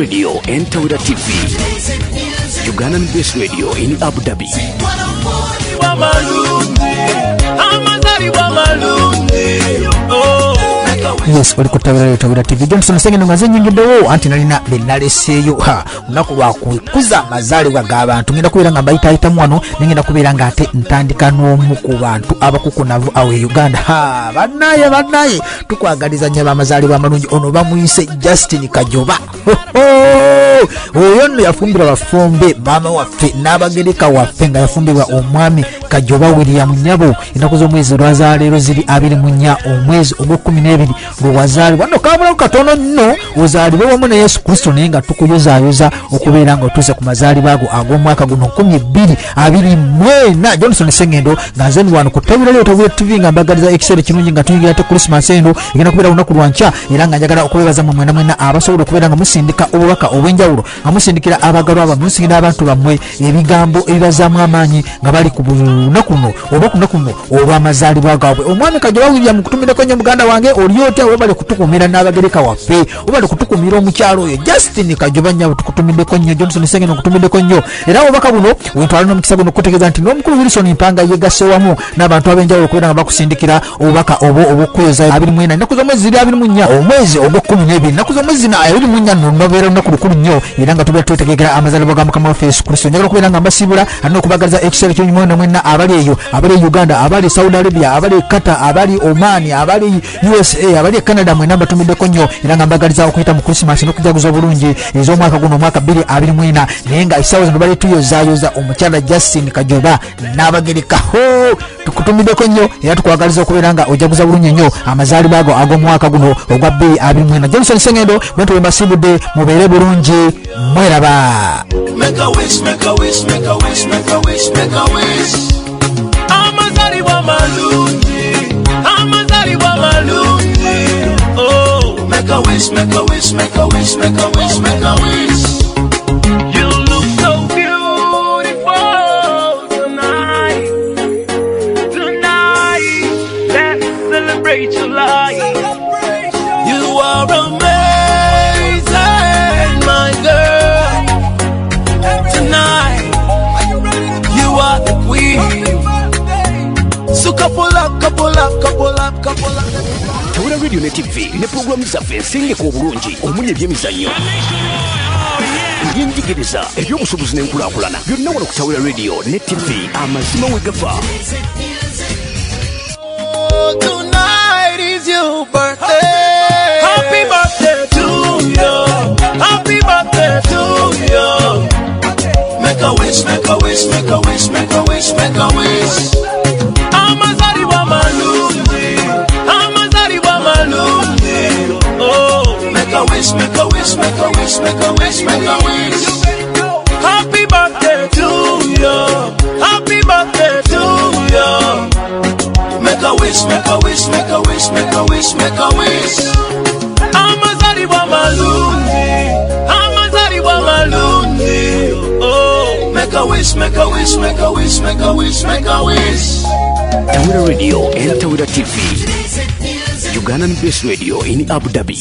Radio and Tawira TV. Ugandan Base Radio in Abu Dhabi. Yes, wali kutawira Tawira TV. Johnson Senge ngaze nyingidewo anti nalina benaleseyo unaku lwakukuza amazaalibwa g'abantu ngenda kubeera nga mbayitaayita mwano nengenda kubeera nga ate ntandika n'omu ku bantu abakukunavu awo e Uganda. Bannaye tukwagaliza nnyo amazaalibwa amalungi. Ono bamuyise Justine Kajoba. Oyo nno yafumbirwa bafumbe maama waffe n'abagereka waffe nga yafumbirwa omwami Kajoba William nnyabo. Ennaku z'omwezi lwazaaleero ziri 24 omwezi ogw'Okumi lwazaalibwa. Nno kaabula katono nno ozaalibwe wamu ne Yesu Kristo naye nga tukuyozaayoza okubeera nga otuuse ku mazaalibwa ago ag'omwaka guno 2024. Johnson Sengendo nga nze wano ku Tawira TV nga mbagaliza ekiseera kirungi nga tuyingira te Christmas eno egenda kubeera lunaku lwa nkya era nga njagala okubeebaza mu mwena abasobola okubeera nga musindika obubaka obw'enjawulo nga musindikira abagalwa abammwe musindikira abantu bammwe ebigambo ebibazaamu amaanyi nga bali ku lunaku luno oba ku lunaku luno olw'amazaalibwa gaabwe. Omwami Kajoba William kutumireko nnyo muganda wange oli otya oba bali kutukumira n'abagereka waffe oba bali kutukumira omukyalo oyo Justine Kajoba nnyabo tukutumiddeko nnyo. Johnson Senge nokutumiddeko nnyo era obubaka buno wentwala n'omukisa guno okutegeeza nti n'omukulu Wilson Mpanga yegasse wamu n'abantu ab'enjawulo okubeera nga bakusindikira obubaka obw'okweyoza 24 ennaku z'omwezi ziri 24 omwezi ogw'Okumi ennaku z'omwezi 24 nobeera olunaku lukulu nnyo era nga tubeera twetegekera amazaalibwa ga Mukama waffe Yesu Kristo. Njagala okubeera nga mbasiibula alina okubagaliza ekiseera ky'onyuma mwena abali eyo abali e Uganda abali Saudi Arabia abali Qatar abali Oman abali USA abali Canada mwena mbatumiddeko nnyo era nga mbagaliza okuyita mu Christmas n'okujaguza bulungi ez'omwaka guno omwaka 2024 naye nga essaawa zino bali tuyozaayoza omukyala Justine Kajoba n'abagereka. Tukutumiddeko nnyo era tukwagaliza okubeera nga ojaguza bulungi nnyo amazaalibwa ago ag'omwaka guno ogwa 2024. Johnson Sengendo bwentu bwe mbasiibudde mubeere bulungi mweraba. Make a wish, make a wish, make a wish, make a wish, make a wish. Amazaalibwa malungi, amazaalibwa malungi. Oh, make a wish, make a wish, make a wish, make a wish, make a wish. You look so beautiful tonight, tonight. Let's celebrate your life. You are amazing, my girl. Tonight, you are the queen. So couple up. Tawira Radio ne TV ne programu zaffe ensengeka obulungi omuli ebyemizannyo ebyenjigiriza ebyobusobozi n'enkulaakulana byonna wano ku Tawira Radio ne TV amazima we gafa. Tonight is your birthday. Happy birthday to you. Happy birthday to you. Make a wish, make a wish, make a wish, make a wish, make a wish. Amazaalibwa malungi, amazaalibwa malungi. Oh, make a wish, make a wish, make a wish, make a wish, make a wish. Happy birthday to you. Happy birthday to you. Make a wish, make a wish, make a wish, make a wish, make a wish. Amazaalibwa malungi, amazaalibwa malungi. Oh, make a wish, make a wish, make a wish, make a wish, make a wish. Tawira Radio and Tawira TV. Ugandan Base Radio in Abu Dhabi.